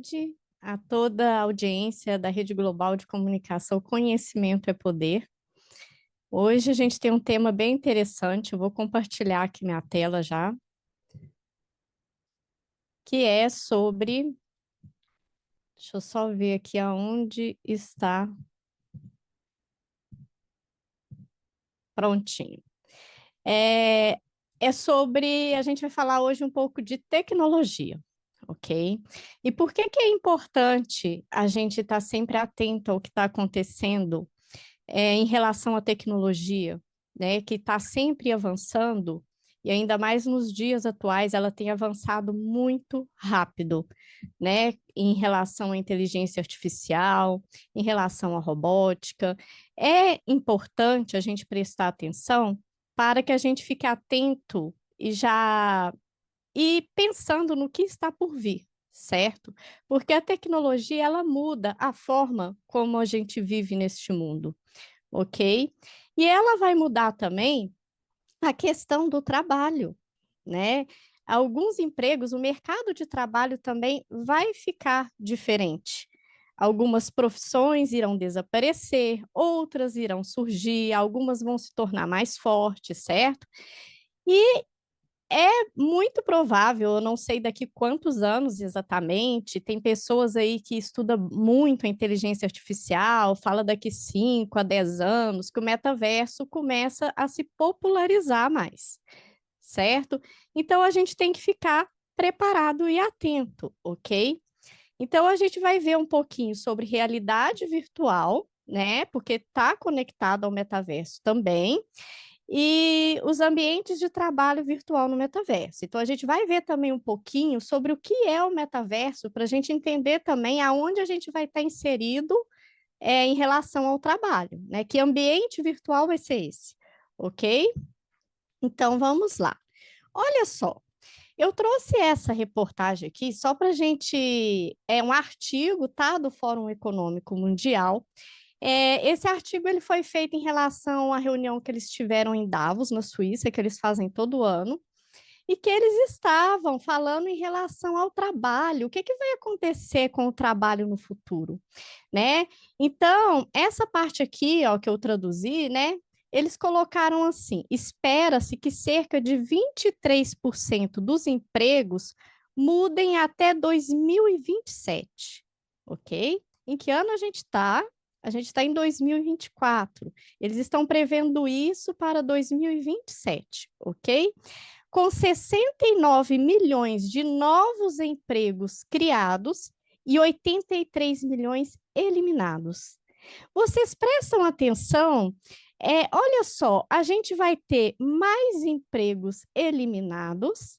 tarde a toda a audiência da Rede Global de Comunicação Conhecimento é Poder. Hoje a gente tem um tema bem interessante, eu vou compartilhar aqui minha tela já, que é sobre... Deixa eu só ver aqui aonde está. Prontinho. É, é sobre... A gente vai falar hoje um pouco de tecnologia. Ok? E por que que é importante a gente estar sempre atento ao que está acontecendo em relação à tecnologia, né, que está sempre avançando, e ainda mais nos dias atuais, ela tem avançado muito rápido, né, em relação à inteligência artificial, em relação à robótica. É importante a gente prestar atenção para que a gente fique atento e pensando no que está por vir, certo? Porque a tecnologia ela muda a forma como a gente vive neste mundo, ok? E ela vai mudar também a questão do trabalho, né? Alguns empregos, o mercado de trabalho também vai ficar diferente. Algumas profissões irão desaparecer, outras irão surgir, algumas vão se tornar mais fortes, certo? E é muito provável, eu não sei daqui quantos anos exatamente, tem pessoas aí que estudam muito a inteligência artificial, fala daqui 5 a 10 anos, que o metaverso começa a se popularizar mais, certo? Então a gente tem que ficar preparado e atento, ok? Então a gente vai ver um pouquinho sobre realidade virtual, né? Porque está conectado ao metaverso também e os ambientes de trabalho virtual no metaverso. Então, a gente vai ver também um pouquinho sobre o que é o metaverso, para a gente entender também aonde a gente vai estar inserido em relação ao trabalho, né? Que ambiente virtual vai ser esse, ok? Então, vamos lá. Olha só, eu trouxe essa reportagem aqui só para a gente. É um artigo, tá? Do Fórum Econômico Mundial. Esse artigo ele foi feito em relação à reunião que eles tiveram em Davos, na Suíça, que eles fazem todo ano, e que eles estavam falando em relação ao trabalho, o que que vai acontecer com o trabalho no futuro, né? Então, essa parte aqui, ó, que eu traduzi, né? Eles colocaram assim: espera-se que cerca de 23% dos empregos mudem até 2027, ok? Em que ano a gente está? A gente está em 2024. Eles estão prevendo isso para 2027, ok? Com 69 milhões de novos empregos criados e 83 milhões eliminados. Vocês prestam atenção? Olha só, a gente vai ter mais empregos eliminados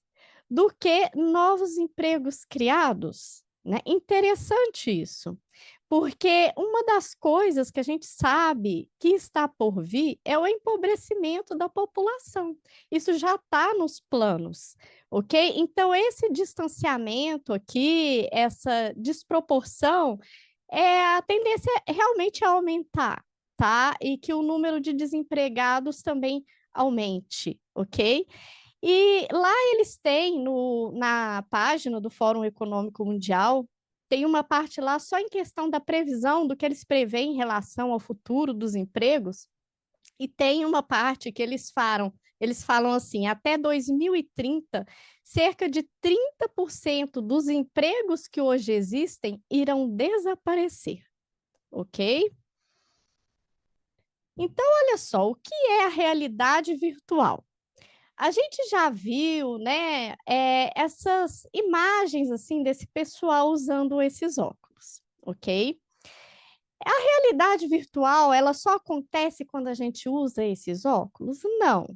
do que novos empregos criados, né? Interessante isso, porque uma das coisas que a gente sabe que está por vir é o empobrecimento da população. Isso já está nos planos, ok? Então, esse distanciamento aqui, essa desproporção, a tendência é realmente a aumentar, tá? E que o número de desempregados também aumente, ok? E lá eles têm, na página do Fórum Econômico Mundial, tem uma parte lá só em questão da previsão do que eles preveem em relação ao futuro dos empregos, e tem uma parte que eles falam assim, até 2030, cerca de 30% dos empregos que hoje existem irão desaparecer, ok? Então, olha só, o que é a realidade virtual? A gente já viu, né, essas imagens assim desse pessoal usando esses óculos, ok? A realidade virtual, ela só acontece quando a gente usa esses óculos? Não.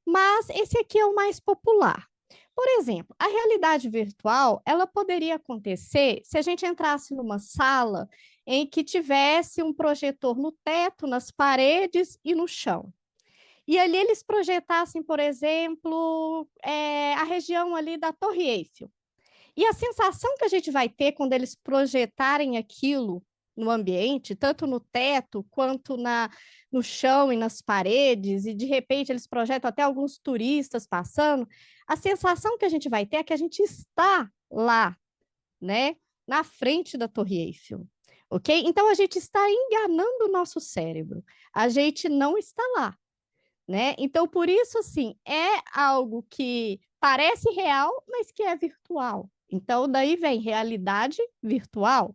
Mas esse aqui é o mais popular. Por exemplo, a realidade virtual, ela poderia acontecer se a gente entrasse numa sala em que tivesse um projetor no teto, nas paredes e no chão. E ali eles projetassem, por exemplo, a região ali da Torre Eiffel. E a sensação que a gente vai ter quando eles projetarem aquilo no ambiente, tanto no teto quanto no chão e nas paredes, e de repente eles projetam até alguns turistas passando, a sensação que a gente vai ter é que a gente está lá, né? na frente da Torre Eiffel, ok? Então, a gente está enganando o nosso cérebro. A gente não está lá, né? Então, por isso, assim, é algo que parece real, mas que é virtual. Então, daí vem realidade virtual,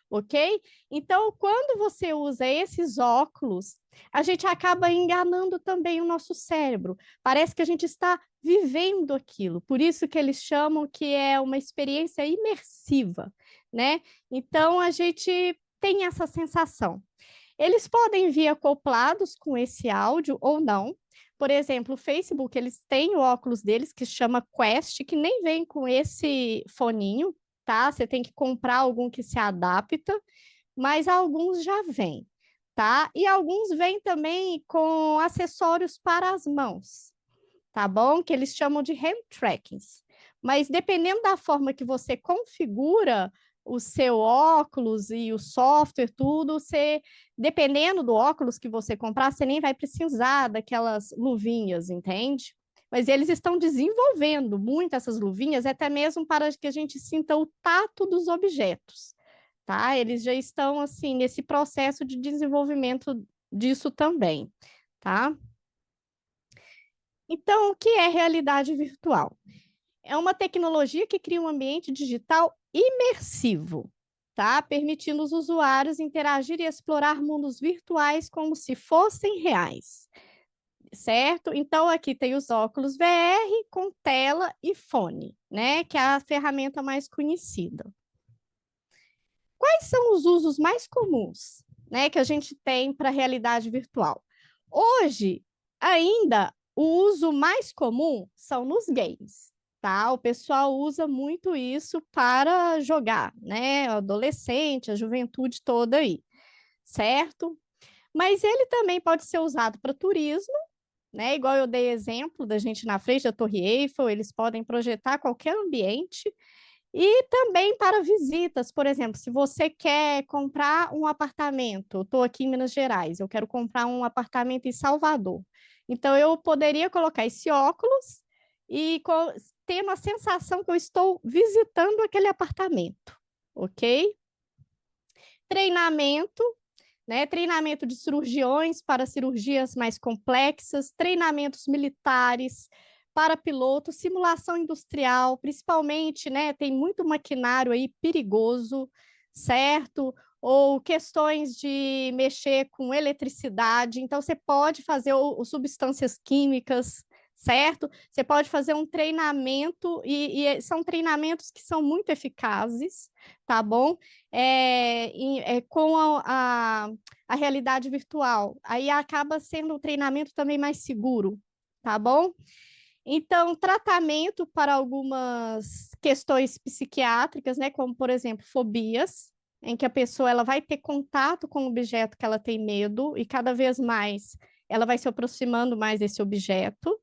ok? Então, quando você usa esses óculos, a gente acaba enganando também o nosso cérebro. Parece que a gente está vivendo aquilo. Por isso que eles chamam que é uma experiência imersiva, né? Então, a gente tem essa sensação. Eles podem vir acoplados com esse áudio ou não. Por exemplo, o Facebook, eles têm o óculos deles que chama Quest, que nem vem com esse foninho, tá? Você tem que comprar algum que se adapta, mas alguns já vêm, tá? E alguns vêm também com acessórios para as mãos, tá bom? Que eles chamam de hand trackings. Mas dependendo da forma que você configura o seu óculos e o software, tudo, você, dependendo do óculos que você comprar, você nem vai precisar daquelas luvinhas, entende? Mas eles estão desenvolvendo muito essas luvinhas, até mesmo para que a gente sinta o tato dos objetos, tá? Eles já estão, assim, nesse processo de desenvolvimento disso também, tá? Então, o que é realidade virtual? É uma tecnologia que cria um ambiente digital imersivo, tá? Permitindo os usuários interagir e explorar mundos virtuais como se fossem reais, certo? Então, aqui tem os óculos VR com tela e fone, né? Que é a ferramenta mais conhecida. Quais são os usos mais comuns, né, que a gente tem para a realidade virtual? Hoje, ainda, o uso mais comum são nos games, tá? O pessoal usa muito isso para jogar, né? O adolescente, a juventude toda aí, certo? Mas ele também pode ser usado para turismo, né? Igual eu dei exemplo da gente na frente da Torre Eiffel, eles podem projetar qualquer ambiente e também para visitas, por exemplo, se você quer comprar um apartamento, estou aqui em Minas Gerais, eu quero comprar um apartamento em Salvador. Então, eu poderia colocar esse óculos e ter uma sensação que eu estou visitando aquele apartamento, ok? Treinamento, né? Treinamento de cirurgiões para cirurgias mais complexas, treinamentos militares para pilotos, simulação industrial, principalmente, né? Tem muito maquinário aí perigoso, certo? Ou questões de mexer com eletricidade. Então, você pode fazer substâncias químicas, certo? Você pode fazer um treinamento, e são treinamentos que são muito eficazes, tá bom? Com a realidade virtual. Aí acaba sendo um treinamento também mais seguro, tá bom? Então, tratamento para algumas questões psiquiátricas, né, como, por exemplo, fobias, em que a pessoa ela vai ter contato com o objeto que ela tem medo e cada vez mais ela vai se aproximando mais desse objeto,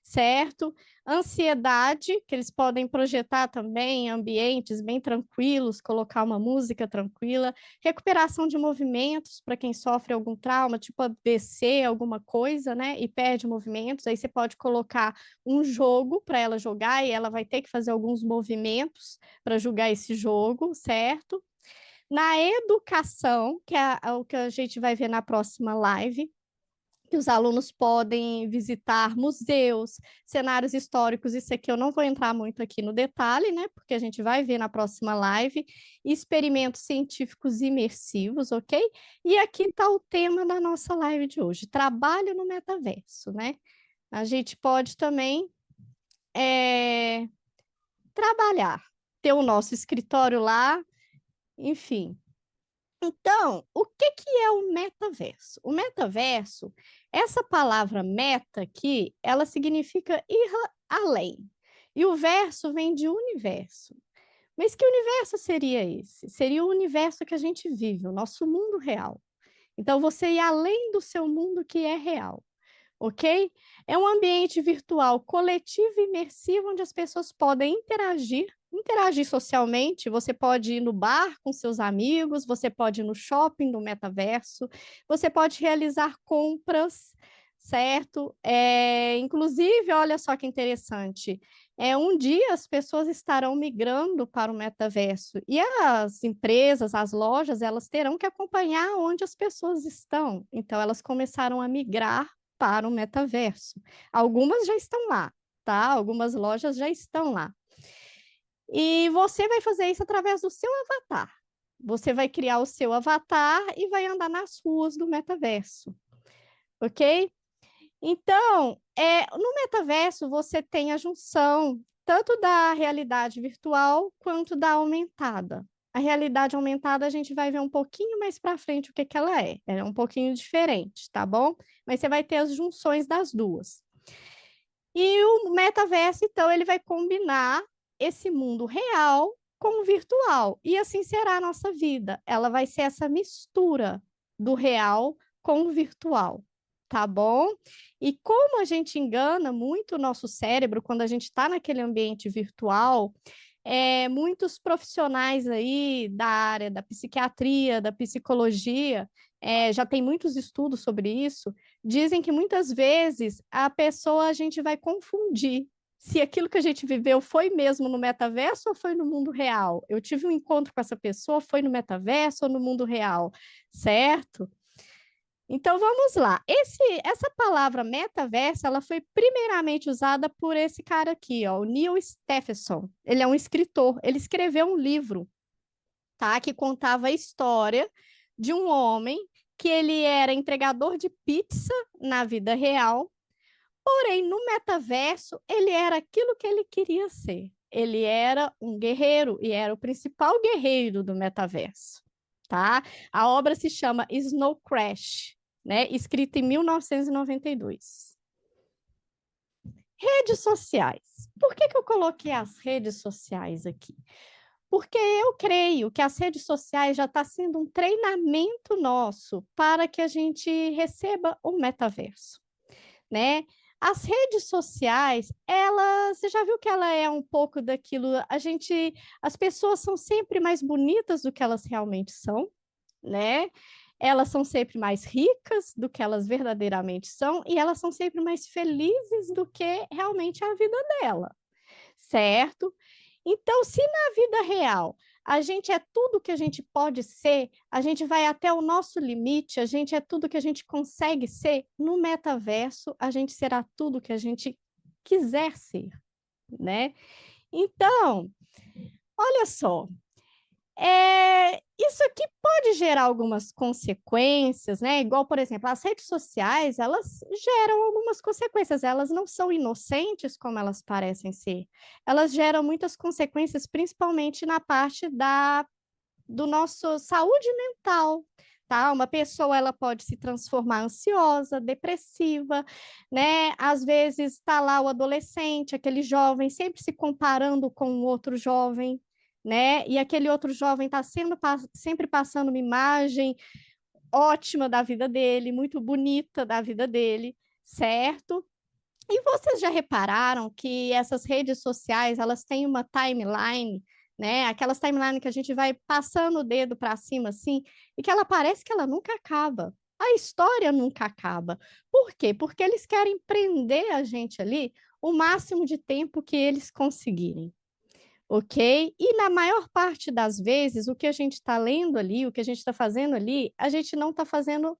certo? Ansiedade, que eles podem projetar também em ambientes bem tranquilos, colocar uma música tranquila. Recuperação de movimentos para quem sofre algum trauma, tipo AVC, alguma coisa, né? E perde movimentos. Aí você pode colocar um jogo para ela jogar e ela vai ter que fazer alguns movimentos para jogar esse jogo, certo? Na educação, que é o que a gente vai ver na próxima live, que os alunos podem visitar museus, cenários históricos, isso aqui eu não vou entrar muito aqui no detalhe, né? Porque a gente vai ver na próxima live, experimentos científicos imersivos, ok? E aqui está o tema da nossa live de hoje: trabalho no metaverso, né? A gente pode também trabalhar, ter o nosso escritório lá, enfim. Então, o que que é o metaverso? O metaverso, essa palavra meta aqui, ela significa ir além. E o verso vem de universo. Mas que universo seria esse? Seria o universo que a gente vive, o nosso mundo real. Então, você ir além do seu mundo que é real, ok? É um ambiente virtual coletivo e imersivo onde as pessoas podem interagir socialmente. Você pode ir no bar com seus amigos, você pode ir no shopping do metaverso, você pode realizar compras, certo? Inclusive, olha só que interessante, um dia as pessoas estarão migrando para o metaverso e as empresas, as lojas, elas terão que acompanhar onde as pessoas estão. Então, elas começaram a migrar para o metaverso. Algumas já estão lá, tá? Algumas lojas já estão lá. E você vai fazer isso através do seu avatar. Você vai criar o seu avatar e vai andar nas ruas do metaverso, ok? Então, no metaverso, você tem a junção tanto da realidade virtual quanto da aumentada. A realidade aumentada a gente vai ver um pouquinho mais para frente o que que ela é. Ela é um pouquinho diferente, tá bom? Mas você vai ter as junções das duas. E o metaverso, então, ele vai combinar esse mundo real com o virtual. E assim será a nossa vida. Ela vai ser essa mistura do real com o virtual, tá bom? E como a gente engana muito o nosso cérebro quando a gente está naquele ambiente virtual, muitos profissionais aí da área da psiquiatria, da psicologia, já tem muitos estudos sobre isso, dizem que muitas vezes a gente vai confundir se aquilo que a gente viveu foi mesmo no metaverso ou foi no mundo real. Eu tive um encontro com essa pessoa, foi no metaverso ou no mundo real, certo? Então vamos lá. Essa palavra metaverso, ela foi primeiramente usada por esse cara aqui, ó, o Neil Stephenson. Ele é um escritor. Ele escreveu um livro, tá, que contava a história de um homem que ele era entregador de pizza na vida real, porém no metaverso ele era aquilo que ele queria ser. Ele era um guerreiro e era o principal guerreiro do metaverso, tá? A obra se chama Snow Crash, né? Escrita em 1992. Redes sociais. Por que eu coloquei as redes sociais aqui? Porque eu creio que as redes sociais já está sendo um treinamento nosso para que a gente receba o metaverso, né? As redes sociais, você já viu que ela é um pouco daquilo, as pessoas são sempre mais bonitas do que elas realmente são, né? Elas são sempre mais ricas do que elas verdadeiramente são e elas são sempre mais felizes do que realmente a vida dela, certo? Então, se na vida real a gente é tudo que a gente pode ser, a gente vai até o nosso limite, a gente é tudo que a gente consegue ser, no metaverso a gente será tudo que a gente quiser ser, né? Então, olha só, isso aqui pode gerar algumas consequências, né? Igual, por exemplo, as redes sociais, elas geram algumas consequências, elas não são inocentes como elas parecem ser. Elas geram muitas consequências, principalmente na parte do nosso saúde mental, tá? Uma pessoa, ela pode se transformar ansiosa, depressiva, né? Às vezes está lá o adolescente, aquele jovem, sempre se comparando com o outro jovem, né? E aquele outro jovem está sempre passando uma imagem ótima da vida dele, muito bonita da vida dele, certo? E vocês já repararam que essas redes sociais, elas têm uma timeline, né? Aquelas timeline que a gente vai passando o dedo para cima assim, e que ela parece que ela nunca acaba. A história nunca acaba. Por quê? Porque eles querem prender a gente ali o máximo de tempo que eles conseguirem, ok? E na maior parte das vezes, o que a gente está lendo ali, o que a gente está fazendo ali, a gente não está fazendo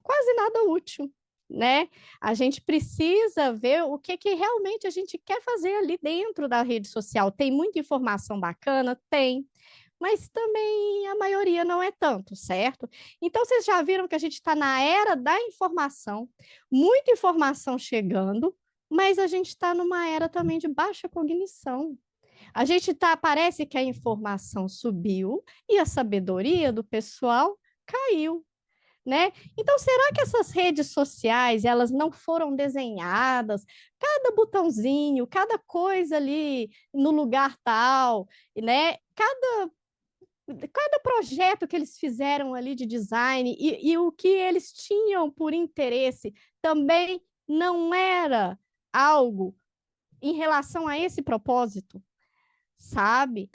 quase nada útil, né? A gente precisa ver o que realmente a gente quer fazer ali dentro da rede social. Tem muita informação bacana? Tem, mas também a maioria não é tanto, certo? Então, vocês já viram que a gente está na era da informação, muita informação chegando, mas a gente está numa era também de baixa cognição. Parece que a informação subiu e a sabedoria do pessoal caiu, né? Então, será que essas redes sociais, elas não foram desenhadas, cada botãozinho, cada coisa ali no lugar tal, né? Cada projeto que eles fizeram ali de design e o que eles tinham por interesse também não era algo em relação a esse propósito, sabe?